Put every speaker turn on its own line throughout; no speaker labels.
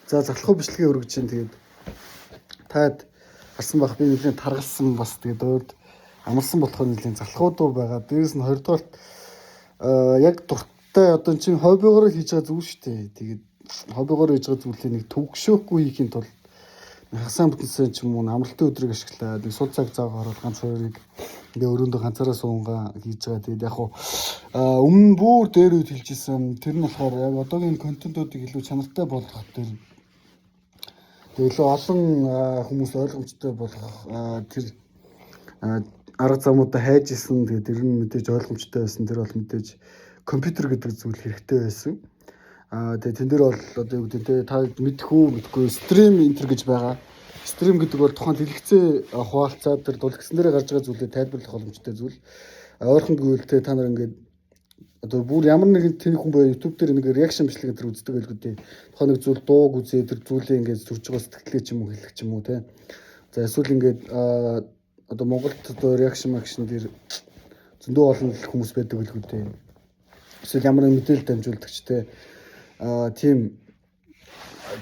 За залхуу бичлэгээ өргөж чинь тэгээд таад гарсан байх би нэлийн таргалсан бас тэгээд өөрд амарсан болохоор нэлийн залхуудуу байгаа. Дээрээс нь хоёрдугаарт яг дуртай одоо чинь хоббигоор хийж байгаа зүйл шүү дээ. Тэгээд хоббигоор хийж байгаа зүйлийг нэг төгшөөхгүй хийхин тулд хасаан бүтэнсэн ч юм уу амралтын өдрийг ашиглаад нэг сул цаг заагаар ороод ганц хоёрыг ингээ өрөөндөө ганцаараа суунгаа хийж байгаа. Тэгээд яг хуу өмнө бүр дээр үед хэлжсэн тэр нь болохоор яг одоогийн контентуудыг илүү чанартай болгох дээр илүү олон хүмүүс ойлгомжтой болгох тэр арга замуудаа хайж исэн. Тэгээд тэр нь мэдээж ойлгомжтой байсан. Тэр бол мэдээж компьютер гэдэг зүйл хэрэгтэй байсан. Тэгээд тэн дээр бол одоо юу гэдэг те та мэдгүй стрим интер гэж байгаа. Стрим гэдэг бол тухайн дэлгэцээ хуваалцаад тэр дулгсан дээр гарч байгаа зүйлээ тайлбарлах боломжтой зүйл. Ойрхон гэвэл те та нар ингээд одоо бүр ямар нэгэн тэнэг хүн бай YouTube дээр нэг реакшн бичлэг дээр үздэг байлгүй дээ. Тухайн нэг зүйл дууг үзээ тэр зүйлээ ингээд сурж байгаа сэтгэлгээ ч юм уу хэлэх ч юм уу те. За эсвэл ингээд одоо Монголд одоо реакшн дээр зөндөө олон хүмүүс байдаг байлгүй дээ. Эсвэл ямар нэгэн мэдээлэл дамжуулдаг ч те. Тийм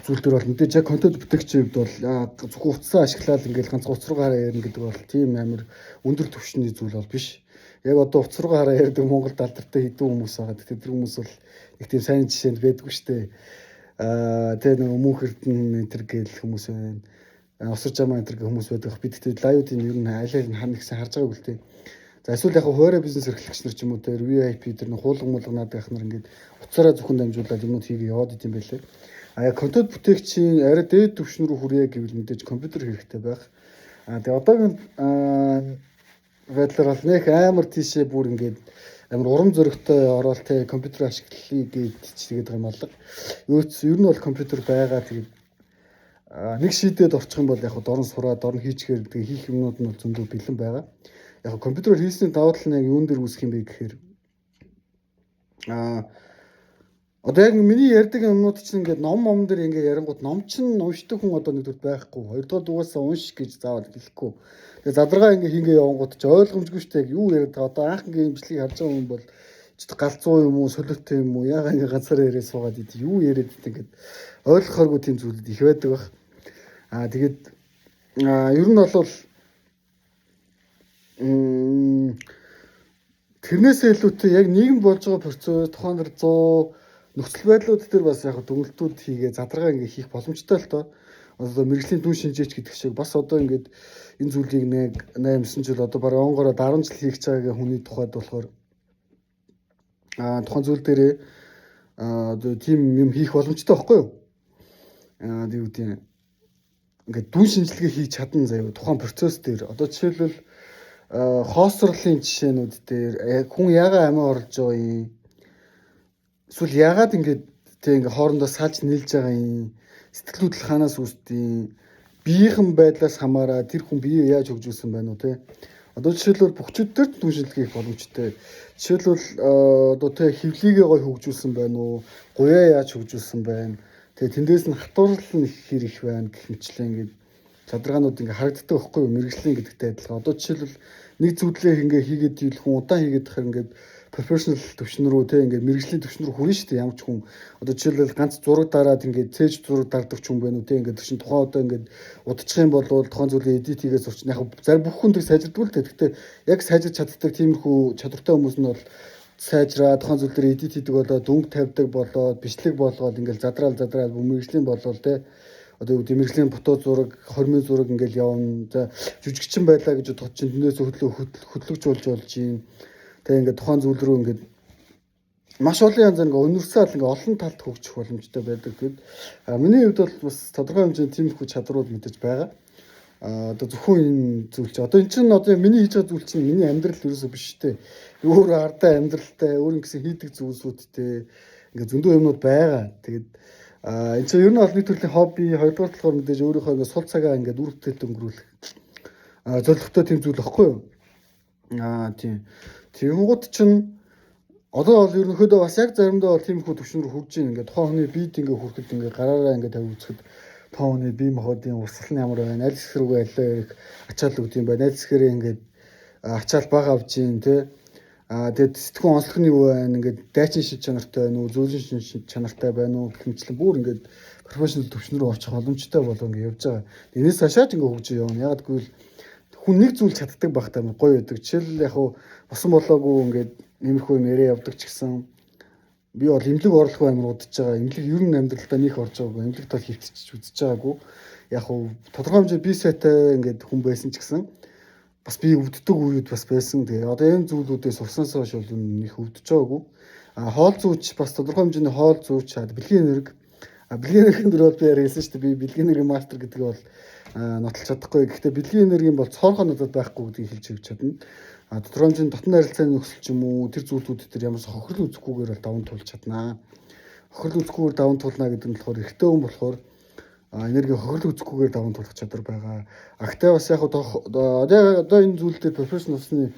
зүйл төр бол мэдээж яг контент бүтээгчид бол зөвхөн утсаа ашиглаад ингээд ганц утас руу хараа ярина гэдэг бол тийм амар өндөр түвшний зүйл бол биш. Яг одоо утас руу хараа ярьдаг Монголд алдартай хэдэн хүмүүс байгаа. Тэгэхээр тэр хүмүүс бол их тийм сайн жишээнд байдгүй шүү дээ. Тэгээ нэг мөнх эрдэнэ энэ төр гэл хүмүүс байна. Осор жамаа энэ төр гэх хүмүүс байдаг. Би тэгтээ лайвуудын ер нь аль аль нь хана гэсэн харж байгааг үлдээ. За эсвэл яг хуурай бизнес эрхлэгч нар ч юм уу тэр VIP тэр нэг хуулган муулганаад байх нар ингээд утсаараа зөвхөн дамжуулаад юмнууд хийгээ яваад идэм байлээ. Яг контент бүтээгчийн арай дээд түвшин рүү хүрээ гэвэл мэдээж компьютер хэрэгтэй байх. Тэгээ одоогийн байдлаар бол нэг амар тийшээ бүр ингээд амар урам зоригтой ороод те компьютер ашиглахыг тэгээд байгаа юм болго. Ер нь бол компьютер байгаа тэгээд нэг шийдээд орчих юм бол яг дорн сураад дорн хийчихээр тэгээд хийх юмнууд нь бол зөндөө бэлэн байгаа. Яг компьютероор хийсний давуу тал нь яг юун дээр үүсэх юм бэ гэхээр одоо яг миний ярьдаг юмнууд чинь ингээд ном дээр ингээд ярангууд ном чинь уншдаг хүн одоо нэгдүгээр байхгүй. Хоёрдугаар дугаасаа унш гэж заавал хэлэхгүй. Тэгээ задаргаа ингээд хингээ явангууд ч ойлгомжгүй штэ яг юу яриад байгаа. Одоо анх ингээд имжлэгийг харж байгаа хүн бол ч галзуу юм уу солиотой юм уу ягаа ингээд ганцаараа яриад суугаад идэв. Юу яриад идэв ингээд ойлгохооргүй тийм зүйлүүд их байдаг бах. Тэгээд ер нь бол тэрнээсээ илүүтэй яг нийгэм болж байгаа процесс тухайн 100 нөхцөл байдлууд дээр бас яг дүгнэлтүүд хийгээ задаргаа ингээ хийх боломжтой л доо. Одоо мэрэгжлийн түн шинжээч гэдэг шиг бас одоо ингээд энэ зүйлийг нэг 8-9 жил одоо бараг онгороо 10 жил хийх цагаагийн хүний тухайд болохоор тухайн зүйл дээрээ одоо тийм юм хийх боломжтой байхгүй юу? Тийм үгүй ингээд түн шинжилгээ хийж чадна заяа тухайн процесс дээр. Одоо жишээлбэл хоосрлын жишээнүүд дээр хүн ягаа амиа орлож байгаа юм. Эсвэл ягаад ингээд тэг ингээ хоорондоо салж нийлж байгаа юм. Сэтгэл хөдлөл ханаас үүсдэг. Биеийн байдлаас хамаараа тэр хүн биеэ яаж хөгжүүлсэн байна уу те. Одоо жишээлбэл бөхчүүд дээр түн шинжилгээ хийх боломжтой. Жишээлбэл одоо тэг хөвлийгээ гой хөгжүүлсэн байна уу? Гуяа яаж хөгжүүлсэн байна? Тэгээ тэндээс нь хатуурал нь хэр их байна гэх мэтлээ ингээд задаргаанууд ингээ харагддаг байхгүй юу? Мэргэжлийн гэдэгтэй адилхан. Одоо жишээлбэл нэг зүйлээ ингээ хийгээд дийлэх хүн удаан хийгээд хахаар ингээд профешнл төвшин рүү те ингээд мэргэжлийн төвшин рүү хүрнэ шүү дээ ямар ч хүн. Одоо жишээлбэл ганц зураг дараад ингээд цээж зураг дардагч хүн байна уу те ингээд чинь тухайн одоо ингээд удчих юм бол тухайн зүйлээ эдит хийгээд сурчин яг зарим бүх хүн тийг сайжирдаг л те. Гэхдээ яг сайжирч чаддаг тиймэрхүү чадвартай хүмүүс нь бол сайжраа тухайн зүйл дээр эдит хийдэг болоод дүнг тавьдаг болоод бичлэг болгоод ингээд задраад мэргэжлийн болоод те. Одоо юу гэдэг мэргэжлийн фото зураг, хормын зураг ингээл явна. За жүжигчин байлаа гэж бодоход чинь тэндээс хөтлөгч болж юм. Тэгээ ингээд тухайн зүйл рүү ингээд маш олон янз ингээ универсал ингээ олон талд хөгжих боломжтой байдаг. Тэгэд миний хувьд бол бас тодорхой хэмжээний тиймэрхүү чадрууд мэдээж байгаа. Одоо зөвхөн энэ зүйл чи одоо эн чинь одоо миний хийж байгаа зүйл чинь миний амьдрал ерөөсөө биш шүү дээ. Өөр ардаа амьдралтай, өөр ингэсэн хийдэг зүйлсүүдтэй ингээ зөндөө юмнууд байгаа. Тэгээд энэ чинь ер нь бол нэг төрлийн хобби, хоёрдугаар болохоор мэдээж өөрийнхөө ингээ сул цагаа ингээ үр бүтээлд өнгөрүүлэх зорилготой тийм зүйл баггүй юу? Тийм. Тэгэнгუთ чинь одоо бол ерөнхийдөө бас яг заримдаа бол тиймэрхүү төвшин рүү хурж ийн ингээ тухайн хүний биед ингээ хүрэхэд ингээ гараараа ингээ тавь үзэхэд тухайн хүний бие махбодын урсгал нь ямар байна, аль хэсэг рүү аль ачаал өгд юм байна, аль хэсгэрээ ингээ ачаал бага авж ийн те. Тэгээд сэтгүүн онцлог нь юу байна? Ингээд дайчин шин чанартай байна уу? Зөөлөн шин чанартай байна уу? Гэх мэтлэн бүр ингээд профешнл төвчнөр очих боломжтой болоо ингээ явж байгаа. Энээс хашааж ингээ хөгжиж явна. Яг гэвэл хүн нэг зүйл чаддаг байх таа гоё байдаг. Жишээл яг хуу босон болоогүй ингээд нэмэрхүү нэрээ явдаг ч гэсэн би бол эмнэлэг орлого амар удаж байгаа. Эмнэлэг ер нь амьдралдаа нөх орж байгаагүй. Эмнэлэг тал хөвтөж үзэж байгаагүй. Яг хуу тодорхой хэмжээ би сайтай ингээд хүн байсан ч гэсэн бас би өвддөг үед бас байсан. Тэгээ одоо энэ зүйлүүдээс сурсанаас хойш бол нөх өвдөж байгаагүй. Хоол зүүч бас тодорхой хэмжээний хоол зүүч бэлгийн энерги. Бэлгийн энергийн дөрөв би ярьсан шүү дээ. Би бэлгийн энергийн мастер гэдэг бол нотолж чадахгүй. Гэхдээ бэлгийн энергийн бол цоорхоо надад байхгүй гэдгийг хэлж өгч чадна. Тодорхой хэмжээний дотны харилцааны нөхцөл ч юм уу тэр зүйлүүд дээр ямар ч хохирол үзэхгүйгээр бол даван туулж чаднаа. Хохирол үзэхгүйгээр даван туулна гэдэг нь болохоор эртний хүн болохоор энерги хохирол үзэхгүйгээр даван туулах чадвар байгаа. Гэхдээ бас яг одоо энэ зүйл дээр профессионал усны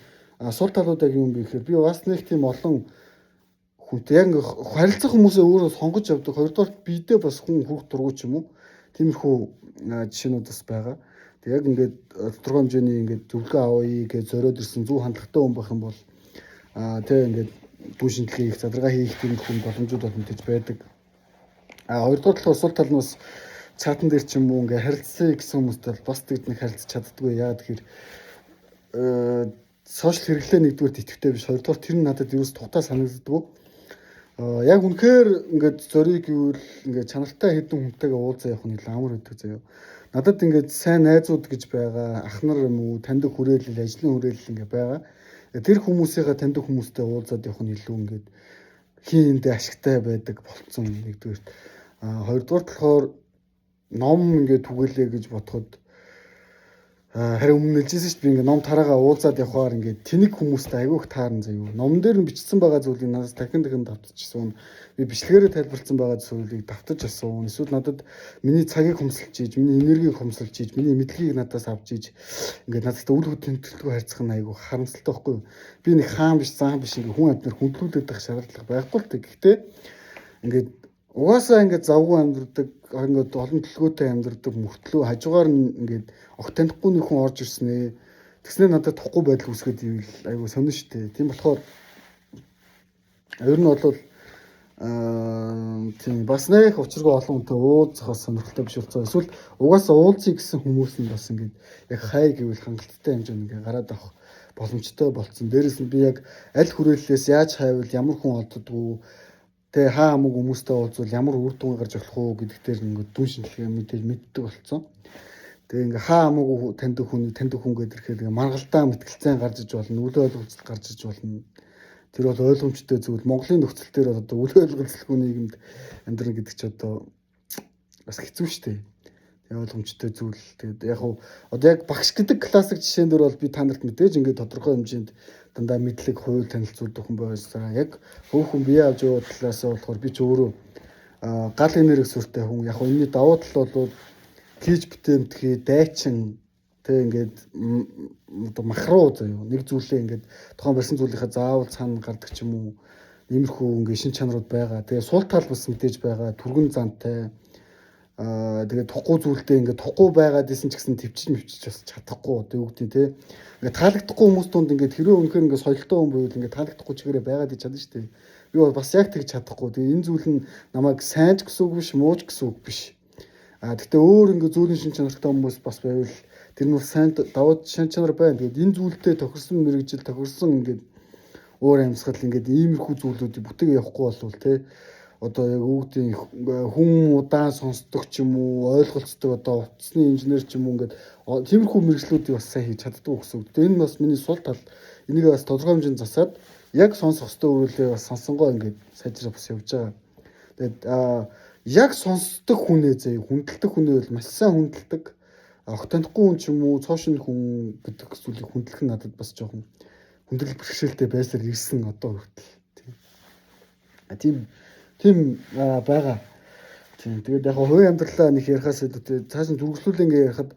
сул талууд яг юм бэ гэхээр би бас нэг тийм олон хүнтэй яг харилцах хүмүүсээ өөрөө сонгож явдаг. Хоёрдугаар бидээ бас хүн хүрх дургуй ч юм уу. Тиймэрхүү жишээнүүд бас байгаа. Тэг яг ингээд тодорхой хэмжээний ингээд зөвлөгөө авъя гэж зориод ирсэн зөв хандлагатай хүн байх юм бол тэг ингээд дүү шинжилгээ хийх, задрагаа хийх тийм боломжууд бол мэдээж байдаг. Хоёрдугаар талаас сул тал нь бас чатан дээр ч юм уу ингээд харилцаа гэсэн хүмүүстэй бас тэгж нэг харилцаж чаддаггүй. Яагаад тэгэхээр сошиал хэрэглээ нэгдүгээр идэвхтэй биш. Хоёрдугаар тэр нь надад юу ч тухтаа санагддаг. Яг үнэхээр ингээд зориг гэвэл ингээд чанартай хэдэн хүнтэйгээ уулзаа явах нь амар байдаг заяа. Надад ингээд сайн найзууд гэж байгаа, ах нар юм уу, таньдаг хүрээлэл, ажлын хүрээлэл ингээд байгаа. Тэр хүмүүсийнхээ таньдаг хүмүүстэй уулзаад явах нь илүү ингээд хийндээ ашигтай байдаг болцсон нэгдүгээр. Хоёрдугаар болохоор ном ингээд түгэлээ гэж бодоход харин өмнө хэлжсэн шүү дээ би ингээд ном тараагаа уулзаад явахаар ингээд тэнэг хүмүүстэй айгүйх таарна заяа. Номон дээр нь бичсэн байгаа зүйлийг надад дахин давтчихсан. Би бичлэгээрээ тайлбарлсан байгаа зүйлийг давтаж асуун. Эсвэл надад миний цагийг хумсалж ийж, миний энергийг хумсалж ийж, миний мэдлэгийг надаас авч ийж ингээд надад үл хөдлөлтөө харьцах нь айгүй харамсалтай байхгүй юу? Би нэг хаан биш, заан биш ингээд хүн амтнаар хүндлүүлээд байх шаардлага байхгүй л тэг. Гэхдээ ингээд угаасаа ингээд завгүй амьдардаг, ингээд олон төлгөөтэй амьдардаг мөртлөө хажуугаар нь ингээд огт танихгүй нэг хүн орж ирснээ. Тэгснээр надад тухгүй байдал үүсгээд ивэл айгүй сонир штэ. Тийм болохоор ер нь бол тийм бас нэг учиргүй олон хүнтэй уулзахаас сонирхолтой биш болцоо. Эсвэл угаасаа уулзъя гэсэн хүмүүс нь бас ингээд яг хай гэвэл хангалттай хэмжээнд ингээд гараад авах боломжтой болцсон. Дээрээс нь би яг аль хүрээллээс яаж хайвал ямар хүн олддгоо тэ хаа хамаг хүмүүстэй уулзвал ямар үр дүн гарч болох уу гэдэг дээр ингээд дүн шинжилгээ мэдээж мэддэг болцсон. Тэгээ ингээ хаа хамаагүй таньдаг хүн гэдэг ихээр маргалдаа мэтгэлцэн гарч иж болно, үл ойлголцол гарч иж болно. Тэр бол ойлгомжтой зүйл. Монголын нөхцөл дээр одоо үл ойлголцолгүй нийгэмд амьдрах гэдэг чи одоо бас хэцүү шүү дээ. Тэгээ ойлгомжтой зүйл. Тэгээд яг одоо яг багш гэдэг классик жишээн дээр бол би та нарт мэдээж ингээ тодорхой хэмжээнд дандаа мэдлэг, хувь танилцуулдаг хүн байсаа. Яг хөөхөн бие авч явах талаас нь болохоор би ч өөрөө гал энерги сүртэй хүн. Яг энэний давуу тал бол хийж бүтээмтгий дайчин тэг ингээд одоо махруу заяа нэг зүйлээ ингээд тухайн барьсан зүйлийнхаа заавал цаана гардаг ч юм уу иймэрхүү ингээд шин чанарууд байгаа. Тэгээ сул тал бас мэдээж байгаа. Түргэн зантай тэгээ тухгүй зүйлтэй ингээд тухгүй байгаад исэн ч гэсэн төвчж бас чадахгүй одоо юу гэдэг те ингээд таалагдахгүй хүмүүс тунд ингээд хэрвээ үнэхээр ингээд соёлтой хүн байвал ингээд таалагдахгүй чигээрээ байгаад ич чадна шүү дээ. Би бол бас яг тэгж чадахгүй. Тэгээ энэ зүйл нь намайг сайн ч гэсэн үг биш, муу ч гэсэн үг биш. Гэхдээ өөр ингээд зүйлийн шин чанартай хүмүүс бас байвал тэр нь сайн даваад шин чанар байна. Тэгээд энэ зүйлдээ тохирсон мэрэгжил, тохирсон ингээд өөр амьсгал ингээд иймэрхүү зүйлүүдийг бүтээг явахгүй болвол те одоо яг үүдийн хүн удаан сонсдог ч юм уу ойлголцдог одоо утасны инженер ч юм уу ингээд тиймэрхүү мэрэгжлүүдийг бас сайн хийж чаддаг гэсэн үг. Энэ бас миний сул тал. Энийг бас тодорхой хэмжээнд засаад яг сонсох хөстөө үрэлээ бас сонсонгоо ингээд сайжраа бас явж байгаа. Тэгээд яг сонсдог хүнээ заяа хүндэлдэг хүнээ бол маш сайн хүндэлдэг. Огт танихгүй хүн ч юм уу цоошин хүн гэдэг зүйлийг хүндлэх нь надад бас жоохон хүндрэл бэрхшээлтэй байсаар ирсэн одоо хүртэл. Тийм байгаа. Тийм тэгээд яг хувийн амьдралаа нэг ярихаас илүү цааш нь дүрслүүлээ ингээ ярихад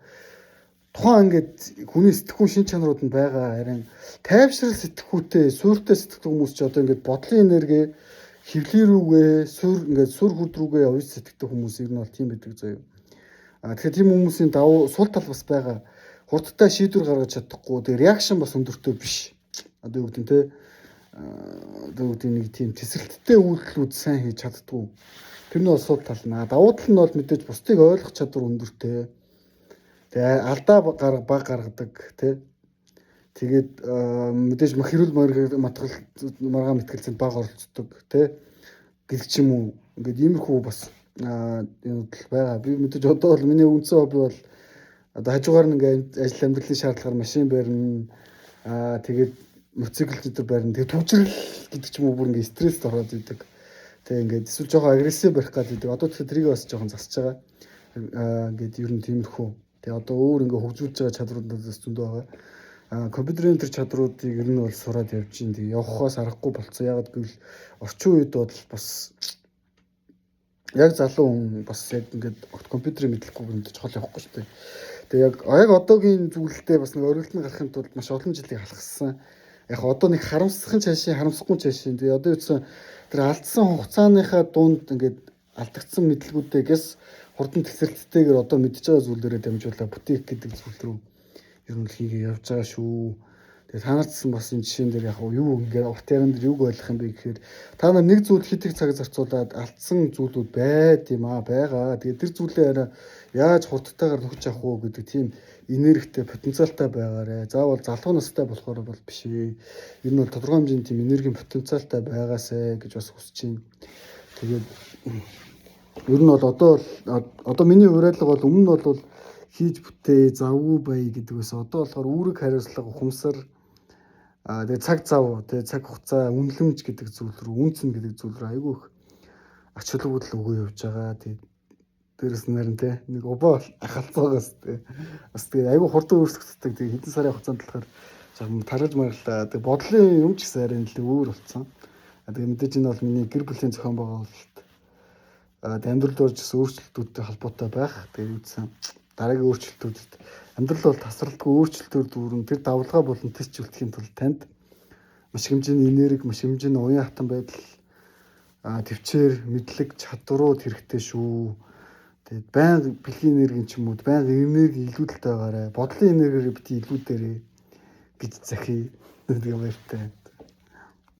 тухайн ингээд хүний сэтгхүүн шин чанарууд нь байгаа. Харин тайвшрал сэтгхүүтэй, суурьтай сэтгдэг хүмүүс ч одоо ингээд бодлын энерги хөвлий рүүгээ, сур хүрд рүүгээ явж сэтгдэг хүмүүс ер нь бол тийм байдаг заяа. Тэгэхээр тийм хүмүүсийн давуу сул тал бас байгаа. Хурдтай шийдвэр гаргаж чадахгүй, тэгээ реакшн бас өндөртэй биш. Одоо юу гэдэг нь те одоо нэг тийм тесрэлттэй үйлдэлүүд сайн хийж чаддгүй. Тэр нь бол сул тал нь. Давуу тал нь бол мэдээж бусдыг ойлгох чадвар өндөртэй. Тэгээ алдаа баг гаргадаг тий. Тэгээд мэдээж хэрүүл маргаан мэтгэлцэнд баг оролцдог тий. Гэлч юм уу. Ингээд иймэрхүү бас юм байгаа. Би мэдээж одоо бол миний үндсэн хобби бол одоо хажуугаар нь ингээд ажил амьдралын шаардлагаар машин барина. Тэгээд мотоцикл зүйдэр барина. Тэгээд түвжрэл гэдэг ч юм уу бүр ингээд стресст ороод идэг. Тэгээд ингээд эсвэл жоохон агрессив барих гад идэг. Одоо тэгэхээр тэрийг бас жоохон засаж байгаа. Ингээд ер нь тиймэрхүү. Тэгээд одоо өөр ингээд хөгжүүлж байгаа чадваруудаас зөндөө байгаа. Компьютерийн тэр чадруудыг ер нь бол сураад явж ин. Тэгээд явахаас аргагүй болцсон. Яг гэвэл орчин үед бол бас яг залуу хүн бас яг ингээд компьютерийг мэдлэхгүй юм чухал явахгүй шүү дээ. Тэгээ яг одоогийн зүйлдээ бас нэг оргилтны гарахын тулд маш олон жилийг алхассан. Яг одоо нэг харамсахын цаашаа харамсахгүй цаашаа. Тэгээ одоо юусэн тэр алдсан хугацааныхаа дунд ингээд алдагдсан мэдлгүүдээс хурдан тесрэлттэйгээр одоо мэдж байгаа зүйлээрээ дамжуулаад бүтээх гэдэг зүйл рүү ер нь хийгээ явж байгаа шүү. Тэгээ та нарт бас энэ жишээн дээр яг юу ингээд урт яран дээр юг ойлгох юм бэ гэхээр та нар нэг зүйл хит их цаг зарцуулаад алдсан зүйлүүд байд юм байгаа. Тэгээ тэр зүйлээ арай яаж хурдтайгаар нөхөж авах уу гэдэг тийм энергитэй потенциалтай байгаарэ. Заавал залуу настай болохоор бол биш ээ. Энэ бол тодорхой хэмжээний тийм энергийн потенциалтай байгаасай гэж бас хүсэж байна. Тэгээд ер нь бол одоо миний уриалга бол өмнө нь бол хийж бүтээ завгүй бай гэдэг байсан. Одоо болохоор үүрэг хариуцлага ухамсар тэгээ цаг зав тэгээ цаг хугацаа үнэлэмж гэдэг зүйл рүү үнцэн гэдэг зүйл рүү айгүй их ач холбогдол өгөө явж байгаа. Тэгээд дээрэс нь нарийн те нэг обоо ахалцаагаас те бас тэгээ айгүй хурдан өөрчлөгддөг. Тэгээ хэдэн сарын хугацаанд болохоор жоохон тараж марлаа. Тэгээ бодлын юм ч гэсэн арай нэлээд өөр болсон. Тэгээ мэдээж энэ бол миний гэр бүлийн зохион байгуулалт амьдралд орж ирсэн өөрчлөлтүүдтэй холбоотой байх. Тэгээ үүсэн дараагийн өөрчлөлтүүдэд амьдрал бол тасралтгүй өөрчлөлтөөр дүүрэн тэр давлгаа болон тест үлдэхийн тулд танд маш хэмжээний энерги, маш хэмжээний уян хатан байдал, төвчээр, мэдлэг, чадварууд хэрэгтэй шүү. Тэгээд байнга бэлгийн энерги ч юм уу, байнга энерги илүүдэлтэй байгаарай. Бодлын энергиээр бити илүүдээрэй гэж захий. Тэгээ баяртай.